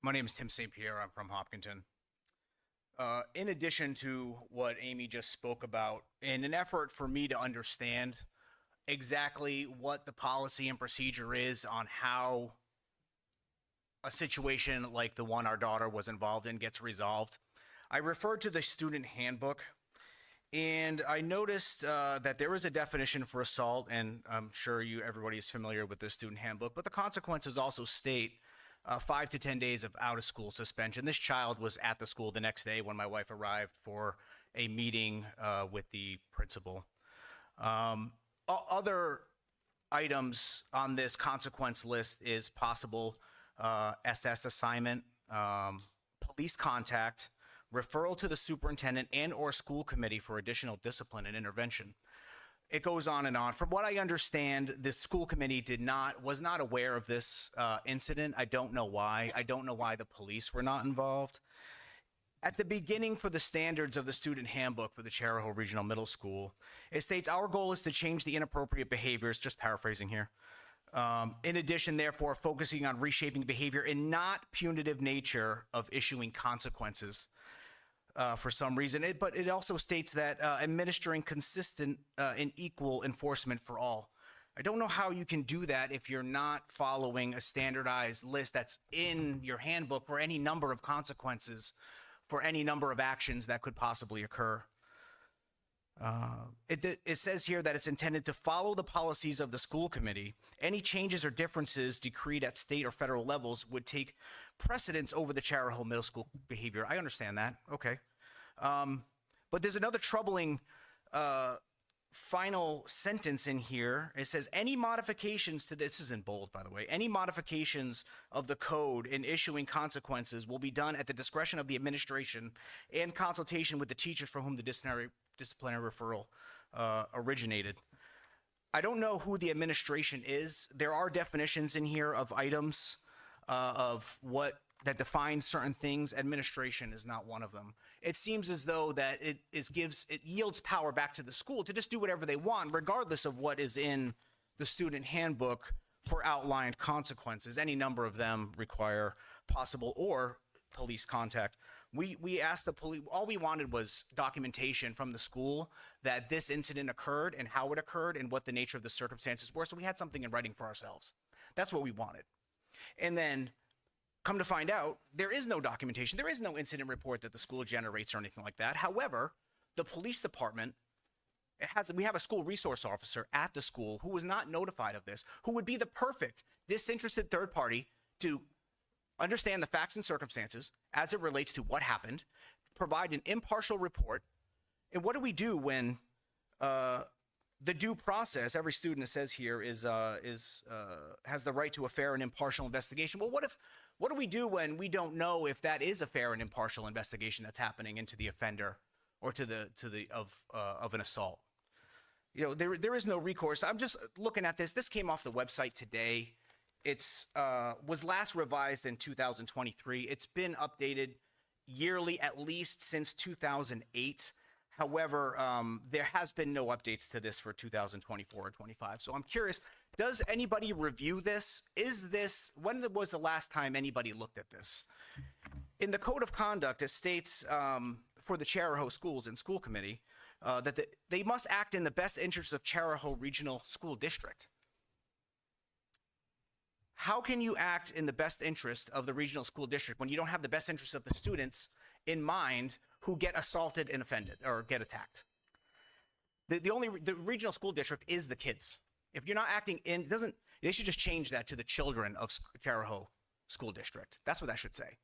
My name is Tim St. Pierre. I'm from Hopkinton. In addition to what Amy just spoke about, in an effort for me to understand exactly what the policy and procedure is on how a situation like the one our daughter was involved in gets resolved, I referred to the student handbook, and I noticed that there is a definition for assault, and I'm sure everybody is familiar with the student handbook, but the consequences also state 5 to 10 days of out of school suspension. This child was at the school the next day when my wife arrived for a meeting with the principal. Other items on this consequence list is possible SS assignment, police contact, referral to the superintendent and or school committee for additional discipline and intervention. It goes on and on. From what I understand, the school committee was not aware of this incident. I don't know why. I don't know why the police were not involved. At the beginning, for the standards of the student handbook for the Chariho Regional Middle School, it states our goal is to change the inappropriate behaviors, just paraphrasing here. In addition, therefore, focusing on reshaping behavior and not punitive nature of issuing consequences for some reason. But it also states that administering consistent and equal enforcement for all. I don't know how you can do that if you're not following a standardized list that's in your handbook for any number of consequences for any number of actions that could possibly occur. It says here that it's intended to follow the policies of the school committee. Any changes or differences decreed at state or federal levels would take precedence over the Chariho Middle School behavior. I understand that. Okay. But there's another troubling final sentence in here. It says any modifications to this is in bold, by the way. Any modifications of the code in issuing consequences will be done at the discretion of the administration and consultation with the teachers for whom the disciplinary referral originated. I don't know who the administration is. There are definitions in here of items of what that defines certain things. Administration is not one of them. It seems as though that it yields power back to the school to just do whatever they want, regardless of what is in the student handbook for outlined consequences. Any number of them require possible or police contact. We asked the police, all we wanted was documentation from the school that this incident occurred and how it occurred and what the nature of the circumstances were. So we had something in writing for ourselves. That's what we wanted. And then come to find out, there is no documentation. There is no incident report that the school generates or anything like that. However, the police department, we have a school resource officer at the school who was not notified of this, who would be the perfect disinterested third party to understand the facts and circumstances as it relates to what happened, provide an impartial report. And what do we do when the due process, every student, it says here, has the right to a fair and impartial investigation? Well, what do we do when we don't know if that is a fair and impartial investigation that's happening into the offender or of an assault? You know, there is no recourse. I'm just looking at this. This came off the website today. It's was last revised in 2023. It's been updated yearly at least since 2008. However, there has been no updates to this for 2024 or 25. So I'm curious, does anybody review this? When was the last time anybody looked at this? In the Code of Conduct, it states for the Chariho schools and school committee that they must act in the best interest of Chariho Regional School District. How can you act in the best interest of the regional school district when you don't have the best interest of the students in mind who get assaulted and offended or get attacked? The regional school district is the kids. If you're not acting they should just change that to the children of Chariho School District. That's what that should say.